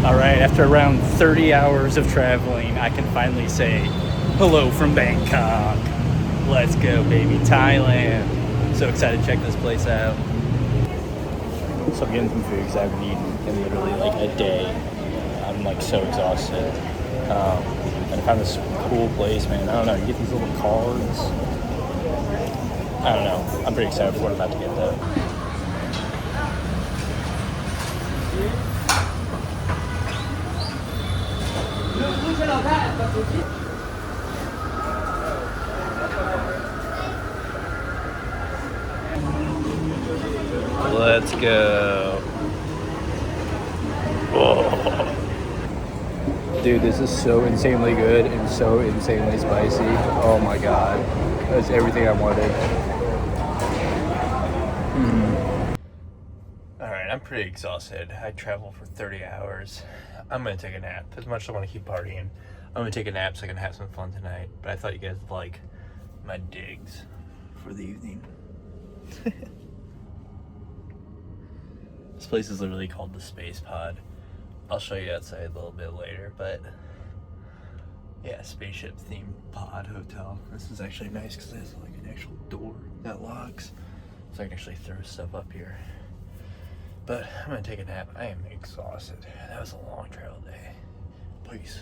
All right, after around 30 hours of traveling, I can finally say hello from Bangkok. Let's go, baby, Thailand. So excited to check this place out. So I'm getting some food because I haven't eaten in literally like a day. I'm like so exhausted. And I found this cool place, man. I don't know, you get these little cards. I don't know. I'm pretty excited for what I'm about to get though. Let's go. Oh. Dude, this is so insanely good and so insanely spicy. Oh my god. That's everything I wanted. Alright, I'm pretty exhausted. I traveled for 30 hours. I'm gonna take a nap. As much as I want to keep partying, I'm gonna take a nap so I can have some fun tonight. But I thought you guys would like my digs for the evening. This place is literally called the Space Pod. I'll show you outside a little bit later, but yeah, spaceship themed pod hotel. This is actually nice because it has like an actual door that locks, so I can actually throw stuff up here. But I'm gonna take a nap. I am exhausted. That was a long travel day. Peace.